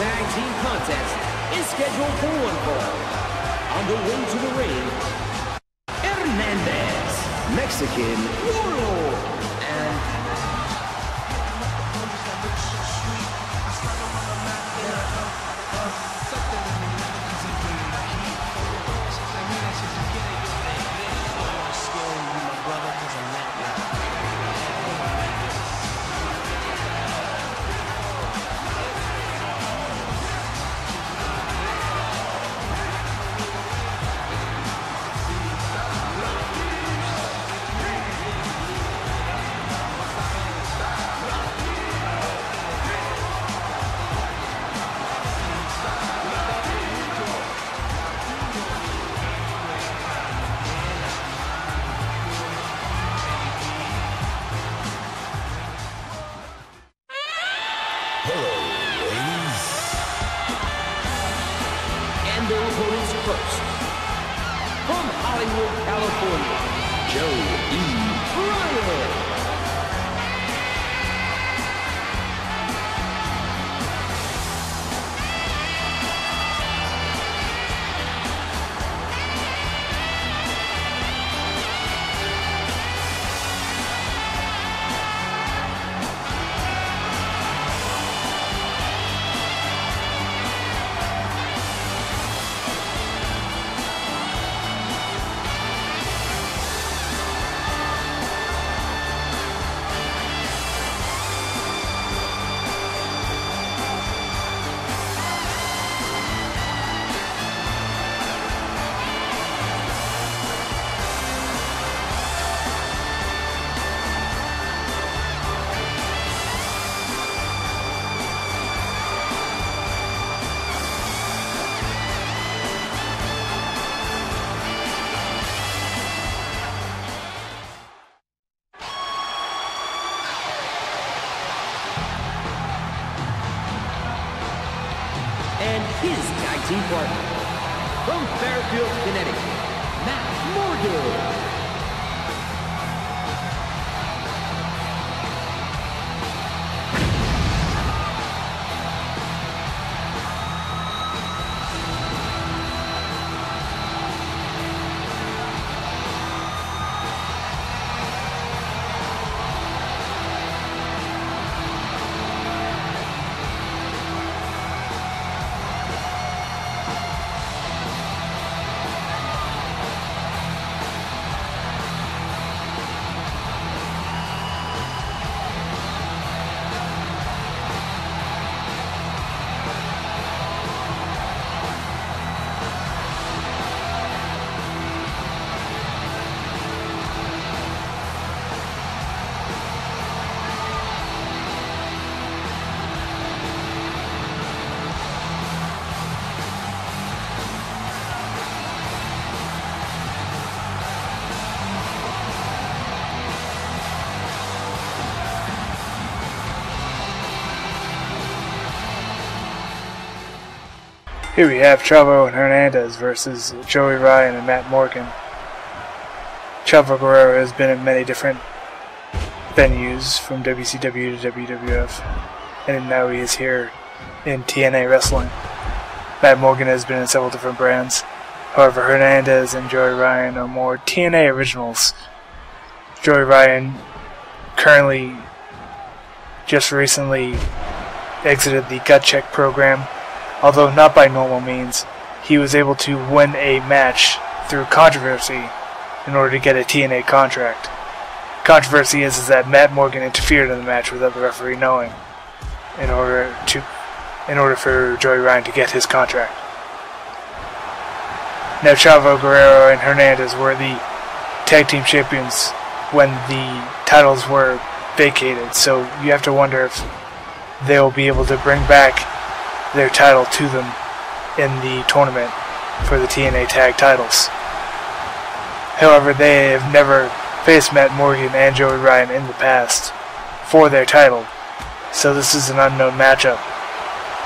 tag team contest is scheduled for one fall. On the way to the ring, Hernandez, Mexican Warlord, and their opponents first. From Hollywood, California, Joe E. Ryan. And his tag team partner, from Fairfield, Connecticut, Matt Morgan. Here we have Chavo&Hernandez versus Joey Ryan and Matt Morgan. Chavo Guerrero has been in many different venues, from WCW to WWF, and now he is here in TNA Wrestling. Matt Morgan has been in several different brands. However, Hernandez and Joey Ryan are more TNA originals. Joey Ryan currently just recently exited the gut check program. Although not by normal means, he was able to win a match through controversy in order to get a TNA contract. Controversy is that Matt Morgan interfered in the match without the referee knowing, in order for Joey Ryan to get his contract. Now, Chavo Guerrero and Hernandez were the tag team champions when the titles were vacated, so you have to wonder if they'll be able to bring back their title to them in the tournament for the TNA tag titles. However, they have never faced Matt Morgan and Joey Ryan in the past for their title, so this is an unknown matchup.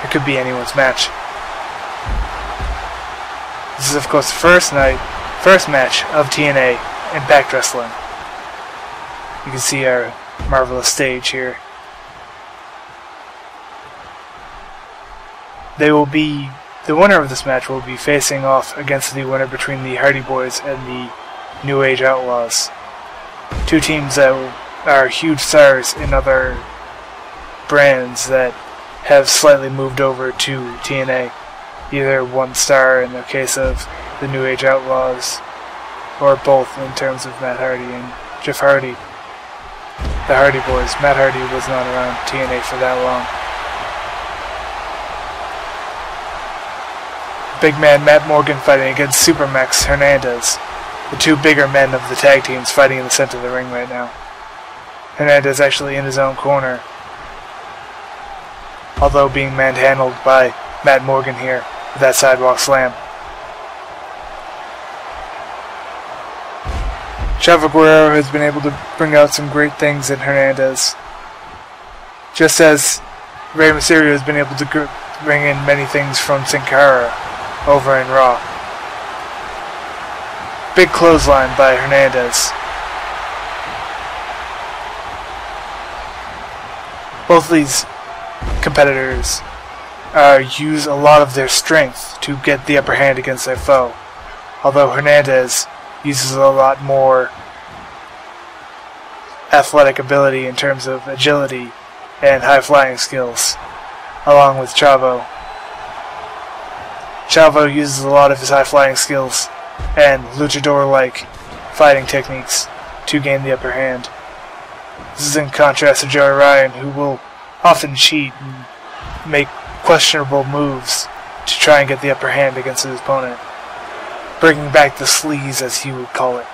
It could be anyone's match. This is, of course, the first match of TNA Impact Wrestling. You can see our marvelous stage here. the winner of this match will be facing off against the winner between the Hardy Boyz and the New Age Outlaws. Two teams that are huge stars in other brands that have slightly moved over to TNA. Either one star in the case of the New Age Outlaws, or both in terms of Matt Hardy and Jeff Hardy. The Hardy Boyz. Matt Hardy was not around TNA for that long. Big man Matt Morgan fighting against Supermax Hernandez. The two bigger men of the tag teams fighting in the center of the ring right now. Hernandez actually in his own corner, although being manhandled by Matt Morgan here with that sidewalk slam. Chavo Guerrero has been able to bring out some great things in Hernandez, just as Rey Mysterio has been able to bring in many things from Sin Cara over in Raw. Big clothesline by Hernandez. Both of these competitors use a lot of their strength to get the upper hand against their foe, although Hernandez uses a lot more athletic ability in terms of agility and high flying skills, along with Chavo. Chavo uses a lot of his high flying skills and luchador-like fighting techniques to gain the upper hand. This is in contrast to Joey Ryan, who will often cheat and make questionable moves to try and get the upper hand against his opponent, bringing back the sleaze, as he would call it.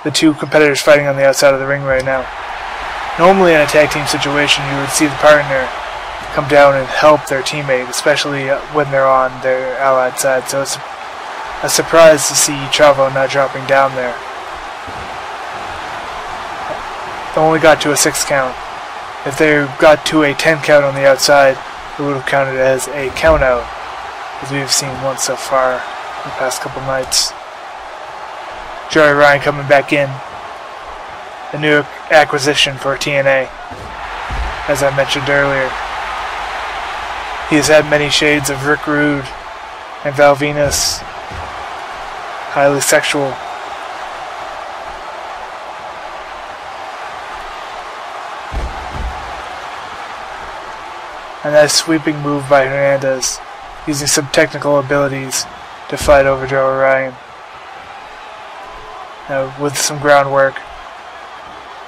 The two competitors fighting on the outside of the ring right now. Normally in a tag team situation, you would see the partner come down and help their teammate, especially when they're on their allied side, so it's a surprise to see Chavo not dropping down there. They only got to a 6 count. If they got to a 10 count on the outside, it would have counted as a count out, as we've seen once so far in the past couple nights. Joey Ryan coming back in. A new acquisition for TNA, as I mentioned earlier. He has had many shades of Rick Rude and Val Venus. Highly sexual. A nice sweeping move by Hernandez, using some technical abilities to fight over Joey Ryan. With some groundwork,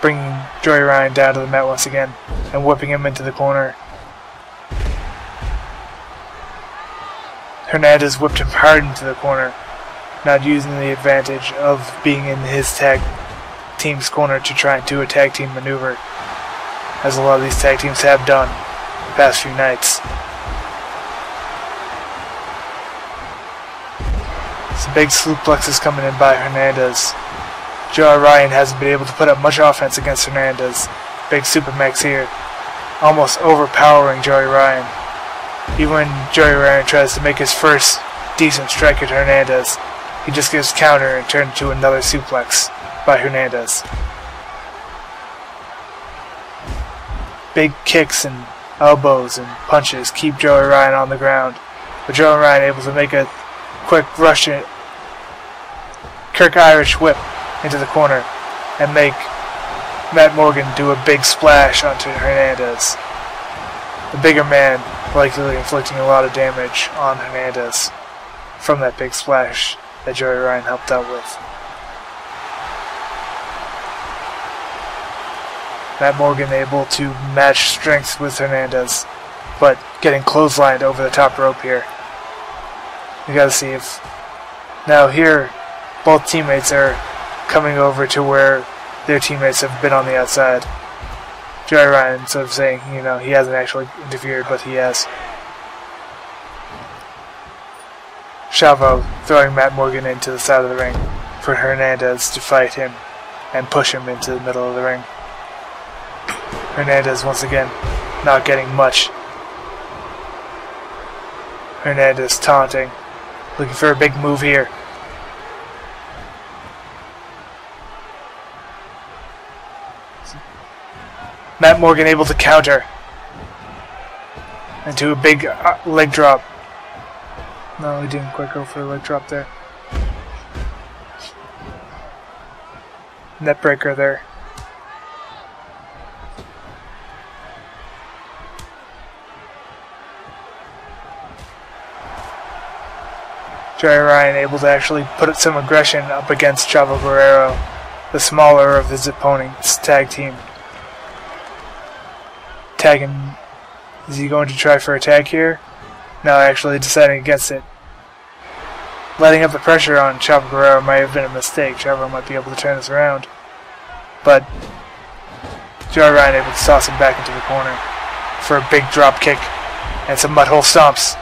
bringing Joey Ryan down to the mat once again and whipping him into the corner. Hernandez whipped him hard into the corner, not using the advantage of being in his tag team's corner to try and do a tag team maneuver, as a lot of these tag teams have done the past few nights. Some big suplexes coming in by Hernandez. Joey Ryan hasn't been able to put up much offense against Hernandez. Big supermax here, almost overpowering Joey Ryan. Even when Joey Ryan tries to make his first decent strike at Hernandez, he just gets counter and turned into another suplex by Hernandez. Big kicks and elbows and punches keep Joey Ryan on the ground, but Joey Ryan able to make a quick Russian Kirk Irish whip into the corner and make Matt Morgan do a big splash onto Hernandez. The bigger man likely inflicting a lot of damage on Hernandez from that big splash that Joey Ryan helped out with. Matt Morgan able to match strength with Hernandez, but getting clotheslined over the top rope here. We gotta see if... Now here, both teammates are coming over to where their teammates have been on the outside. Joey Ryan sort of saying, you know, he hasn't actually interfered, but he has. Chavo throwing Matt Morgan into the side of the ring for Hernandez to fight him and push him into the middle of the ring. Hernandez once again not getting much. Hernandez taunting, looking for a big move here. Matt Morgan able to counter into a big leg drop. No, he didn't quite go for a leg drop there. Net breaker there. Joey Ryan able to actually put some aggression up against Chavo Guerrero, the smaller of his opponent's tag team. Tagging. Is he going to try for a tag here? No, actually deciding against it. Letting up the pressure on Chavo Guerrero might have been a mistake. Chavo might be able to turn this around. But Joey Ryan able to toss him back into the corner for a big drop kick and some mudhole stomps.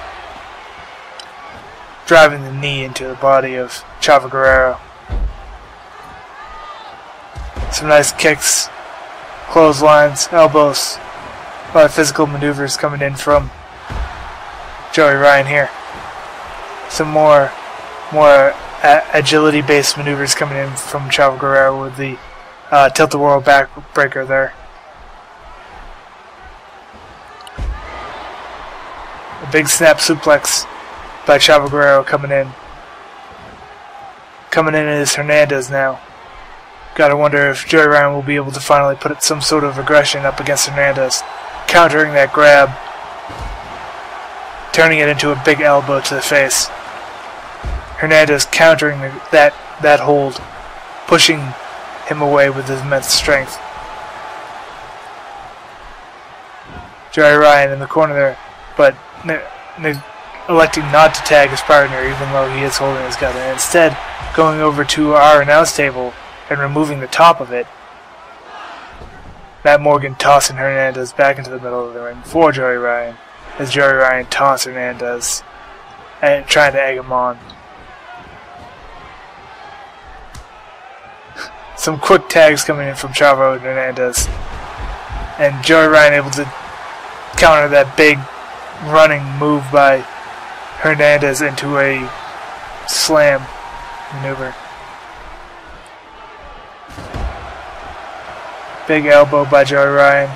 Driving the knee into the body of Chavo Guerrero. Some nice kicks, clotheslines, elbows. A lot of physical maneuvers coming in from Joey Ryan here. Some more agility-based maneuvers coming in from Chavo Guerrero with the tilt-a-whirl backbreaker there. A big snap suplex by Chavo Guerrero coming in. Coming in is Hernandez now. Gotta wonder if Joey Ryan will be able to finally put some sort of aggression up against Hernandez. Countering that grab. Turning it into a big elbow to the face. Hernandez countering that hold. Pushing him away with his immense strength. Joey Ryan in the corner there, but electing not to tag his partner even though he is holding his gun, and instead going over to our announce table and removing the top of it. Matt Morgan tossing Hernandez back into the middle of the ring for Joey Ryan, as Joey Ryan taunts Hernandez and trying to egg him on. Some quick tags coming in from Chavo and Hernandez, and Joey Ryan able to counter that big running move by Hernandez into a slam maneuver. Big elbow by Joey Ryan.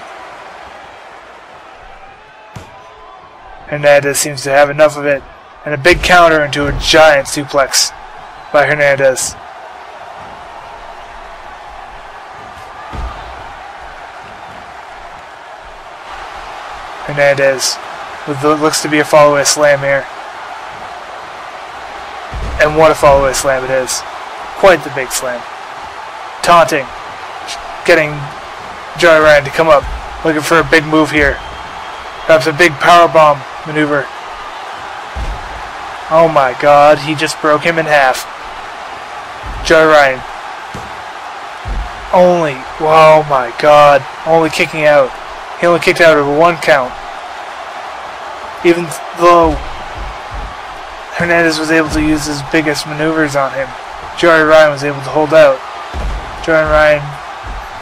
Hernandez seems to have enough of it, and a big counter into a giant suplex by Hernandez. Hernandez with what looks to be a follow-away slam here. And what a follow-away slam it is. Quite the big slam. Taunting. Getting Joey Ryan to come up, looking for a big move here. Perhaps a big powerbomb maneuver. Oh my god, he just broke him in half. Joey Ryan. Oh my god, only kicking out. He only kicked out over 1 count. Even though Hernandez was able to use his biggest maneuvers on him, Joey Ryan was able to hold out. Joey Ryan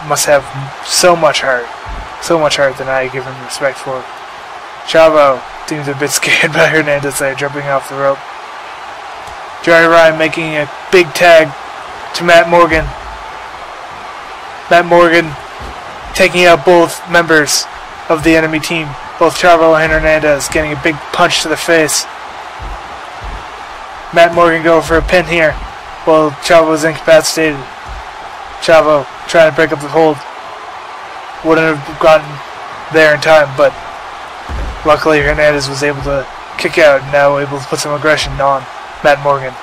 must have so much heart than I give him respect for. Chavo seems a bit scared by Hernandez there, jumping off the rope. Joey Ryan making a big tag to Matt Morgan. Matt Morgan taking out both members of the enemy team, both Chavo and Hernandez, getting a big punch to the face. Matt Morgan going for a pin here, while Chavo is incapacitated. Chavo trying to break up the hold. Wouldn't have gotten there in time, but luckily Hernandez was able to kick out and now able to put some aggression on Matt Morgan.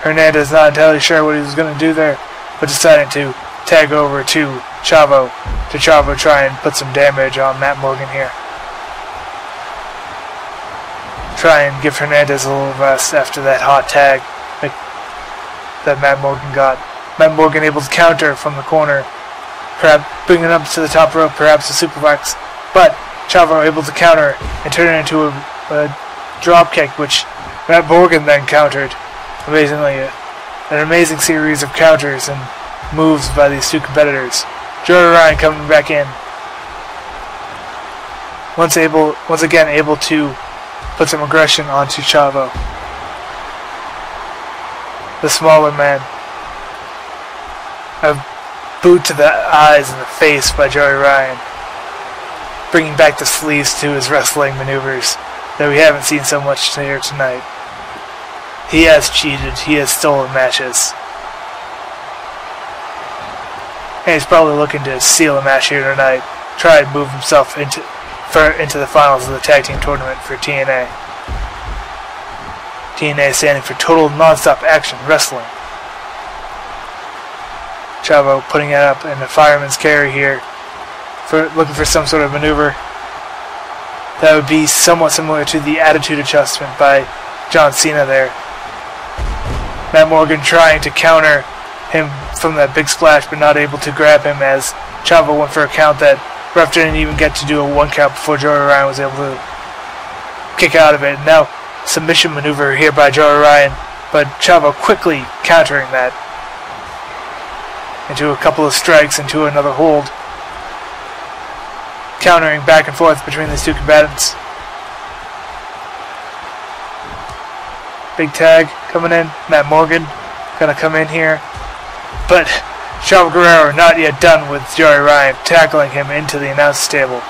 Hernandez not entirely sure what he was going to do there, but decided to tag over to Chavo try and put some damage on Matt Morgan here. Try and give Hernandez a little rest after that hot tag that Matt Morgan got. Matt Morgan able to counter from the corner, perhaps bringing it up to the top rope, perhaps a superplex, but Chavo able to counter and turn it into a drop kick, which Matt Morgan then countered. Amazingly, an amazing series of counters and moves by these two competitors. Joey Ryan coming back in, once again able to put some aggression onto Chavo, the smaller man. boot to the eyes and the face by Joey Ryan, bringing back the sleeves to his wrestling maneuvers that we haven't seen so much here tonight. He has cheated. He has stolen matches. And he's probably looking to seal a match here tonight. Try and move himself into the finals of the Tag Team Tournament for TNA. TNA standing for Total Non-Stop Action Wrestling. Chavo putting it up in a fireman's carry here, looking for some sort of maneuver that would be somewhat similar to the attitude adjustment by John Cena there. Matt Morgan trying to counter him from that big splash, but not able to grab him as Chavo went for a count that ref didn't even get to do a 1 count before Joey Ryan was able to kick out of it. Now submission maneuver here by Joey Ryan, but Chavo quickly countering that into a couple of strikes, into another hold, countering back and forth between these two combatants. Big tag coming in. Matt Morgan gonna come in here, but Chavo Guerrero not yet done with Joey Ryan, tackling him into the announce table.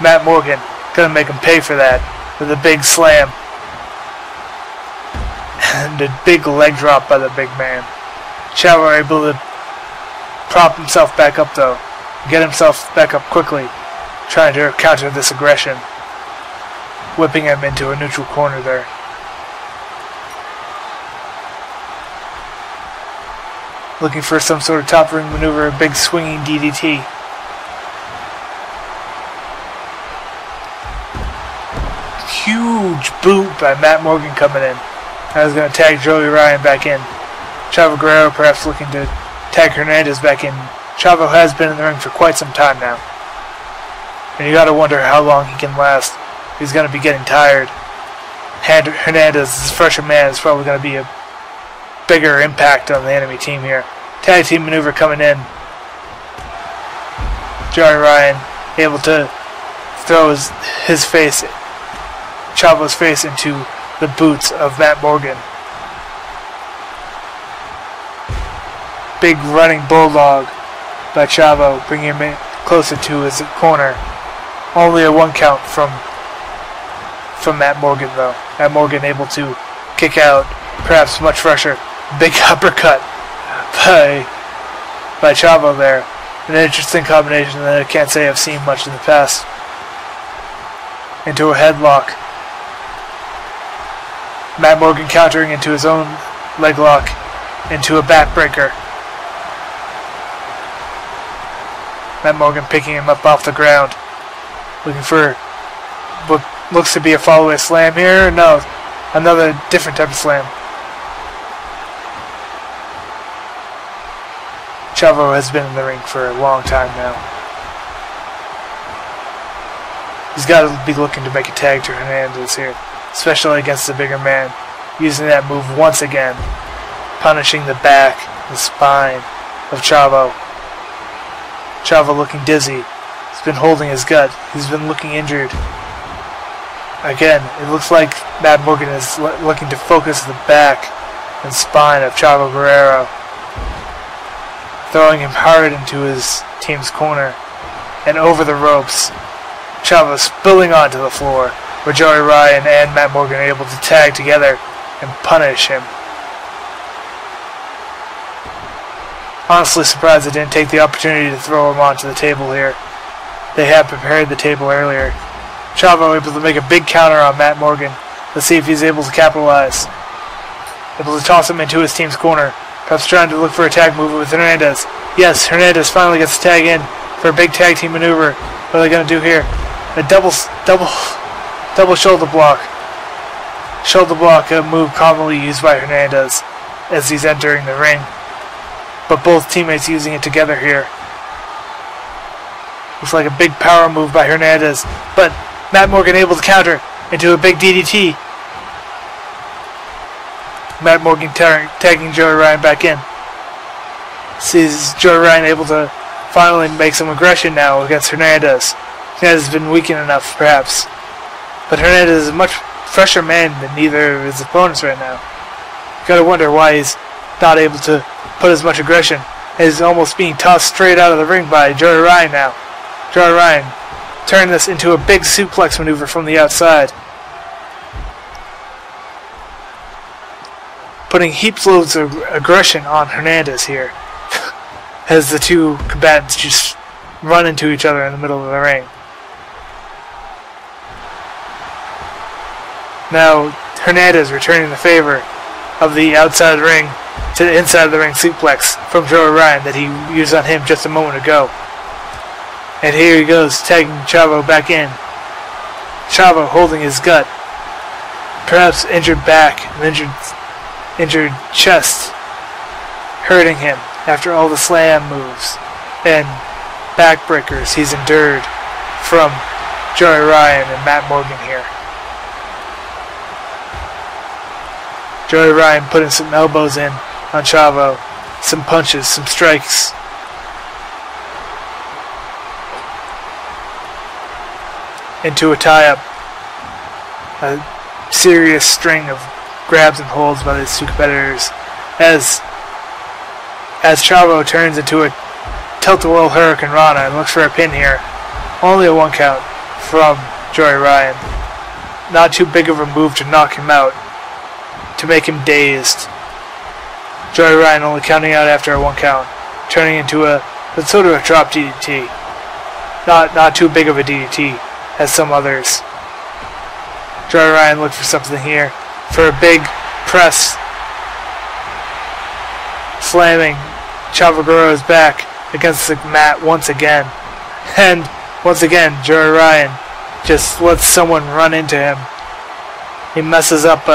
Matt Morgan gonna make him pay for that with a big slam and a big leg drop by the big man. Chavo able to prop himself back up though, get himself back up quickly, trying to counter this aggression, whipping him into a neutral corner there. Looking for some sort of top ring maneuver, a big swinging DDT. Huge boot by Matt Morgan coming in. I was going to tag Joey Ryan back in. Chavo Guerrero perhaps looking to tag Hernandez back in. Chavo has been in the ring for quite some time now, and you got to wonder how long he can last. He's going to be getting tired. Hernandez, as a fresher man, is probably going to be a bigger impact on the enemy team here. Tag team maneuver coming in. Joey Ryan able to throw his face, Chavo's face, into the boots of Matt Morgan. Big running bulldog by Chavo, bringing him in closer to his corner. Only a 1 count from Matt Morgan though. Matt Morgan able to kick out, perhaps much fresher. Big uppercut by Chavo there. An interesting combination that I can't say I've seen much in the past. Into a headlock. Matt Morgan countering into his own leg lock, into a backbreaker. Matt Morgan picking him up off the ground, looking for what looks to be a follow-away slam here. No, another different type of slam. Chavo has been in the ring for a long time now. He's got to be looking to make a tag to Hernandez here, especially against the bigger man, using that move once again, punishing the back, the spine of Chavo. Chavo looking dizzy. He's been holding his gut. He's been looking injured. Again, it looks like Matt Morgan is looking to focus the back and spine of Chavo Guerrero, throwing him hard into his team's corner and over the ropes. Chavo spilling onto the floor, where Joey Ryan and Matt Morgan are able to tag together and punish him. Honestly surprised they didn't take the opportunity to throw him onto the table here. They had prepared the table earlier. Chavo able to make a big counter on Matt Morgan. Let's see if he's able to capitalize. Able to toss him into his team's corner. Perhaps trying to look for a tag move with Hernandez. Yes, Hernandez finally gets the tag in for a big tag team maneuver. What are they going to do here? A double shoulder block. Shoulder block, a move commonly used by Hernandez as he's entering the ring. But both teammates using it together here. Looks like a big power move by Hernandez, but Matt Morgan able to counter into a big DDT. Matt Morgan tagging Joey Ryan back in. Sees Joey Ryan able to finally make some aggression now against Hernandez. Hernandez has been weakened enough, perhaps. But Hernandez is a much fresher man than neither of his opponents right now. Gotta wonder why he's not able to put as much aggression is almost being tossed straight out of the ring by Joey Ryan now. Joey Ryan turning this into a big suplex maneuver from the outside. Putting heaps loads of aggression on Hernandez here. As the two combatants just run into each other in the middle of the ring. Now Hernandez returning the favor of the outside of the ring to the inside of the ring suplex from Joey Ryan that he used on him just a moment ago. And here he goes, tagging Chavo back in. Chavo holding his gut. Perhaps injured back and injured chest hurting him after all the slam moves and backbreakers he's endured from Joey Ryan and Matt Morgan here. Joey Ryan putting some elbows in on Chavo, some punches, some strikes. Into a tie-up. A serious string of grabs and holds by these two competitors as Chavo turns into a tilt-a-whirl Hurricane Rana and looks for a pin here. Only a 1 count from Joey Ryan. Not too big of a move to knock him out, to make him dazed. Joey Ryan only counting out after a 1 count, turning into a sort of a drop DDT. Not too big of a DDT as some others. Joey Ryan looked for something here, for a big press, slamming Chavo Guerrero's back against the mat once again. And once again, Joey Ryan just lets someone run into him. He messes up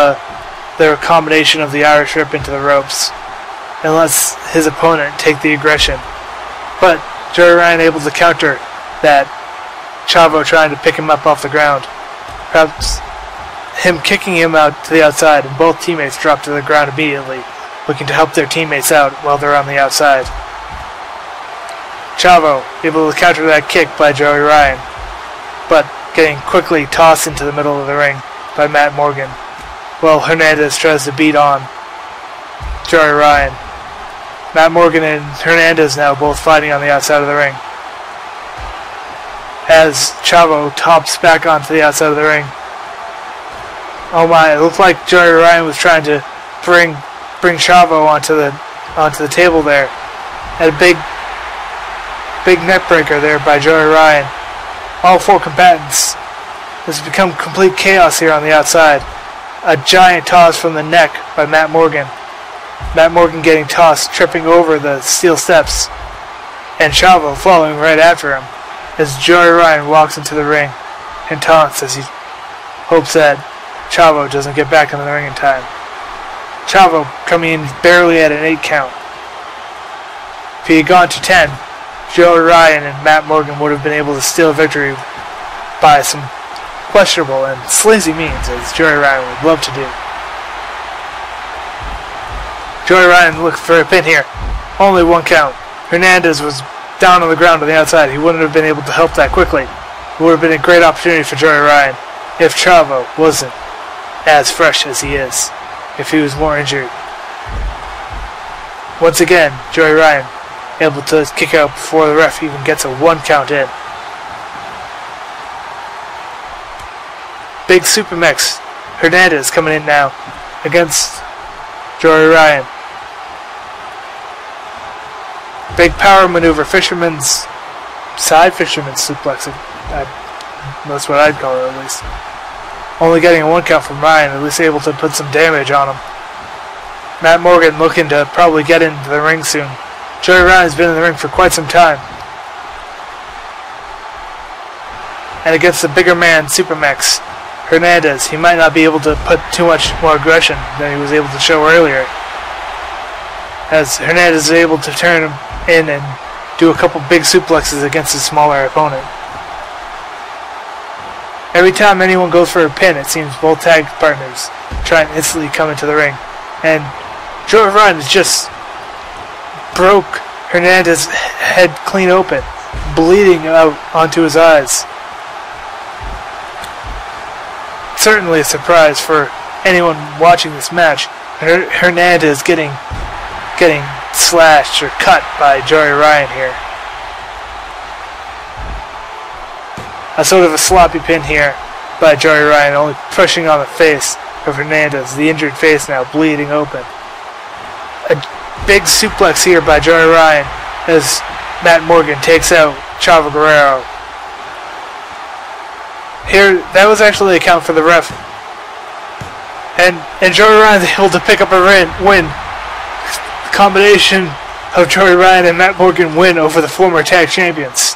their combination of the Irish Whip into the ropes and lets his opponent take the aggression. But Joey Ryan able to counter that Chavo trying to pick him up off the ground. Perhaps him kicking him out to the outside, and both teammates drop to the ground immediately, looking to help their teammates out while they're on the outside. Chavo able to counter that kick by Joey Ryan, but getting quickly tossed into the middle of the ring by Matt Morgan, while Hernandez tries to beat on Joey Ryan. Matt Morgan and Hernandez now both fighting on the outside of the ring. As Chavo tops back onto the outside of the ring. Oh my, it looked like Joey Ryan was trying to bring Chavo onto the table there. And a big neck breaker there by Joey Ryan. All 4 combatants. This has become complete chaos here on the outside. A giant toss from the neck by Matt Morgan. Matt Morgan getting tossed, tripping over the steel steps. And Chavo following right after him as Joey Ryan walks into the ring and taunts as he hopes that Chavo doesn't get back in the ring in time. Chavo coming in barely at an 8 count. If he had gone to 10, Joey Ryan and Matt Morgan would have been able to steal victory by some questionable and sleazy means, as Joey Ryan would love to do. Joey Ryan looked for a pin here. Only 1 count. Hernandez was down on the ground on the outside. He wouldn't have been able to help that quickly. It would have been a great opportunity for Joey Ryan if Chavo wasn't as fresh as he is, if he was more injured. Once again, Joey Ryan able to kick out before the ref even gets a 1 count in. Big super mix. Hernandez coming in now against Joey Ryan. Big power maneuver, side fisherman's suplexing. That's what I'd call it, at least. Only getting a 1 count from Ryan, at least able to put some damage on him. Matt Morgan looking to probably get into the ring soon. Joey Ryan's been in the ring for quite some time. And against the bigger man, Supermax, Hernandez, he might not be able to put too much more aggression than he was able to show earlier. As Hernandez is able to turn him in and do a couple big suplexes against his smaller opponent. Every time anyone goes for a pin, it seems both tag partners try and instantly come into the ring. And Joey Ryan just broke Hernandez's head clean open, bleeding out onto his eyes. Certainly a surprise for anyone watching this match. Hernandez getting slashed or cut by Joey Ryan here. A sort of a sloppy pin here by Joey Ryan, only pushing on the face of Hernandez. The injured face now bleeding open. A big suplex here by Joey Ryan as Matt Morgan takes out Chavo Guerrero. Here, that was actually a count for the ref. And Joey Ryan's able to pick up a win. The combination of Joey Ryan and Matt Morgan win over the former tag champions.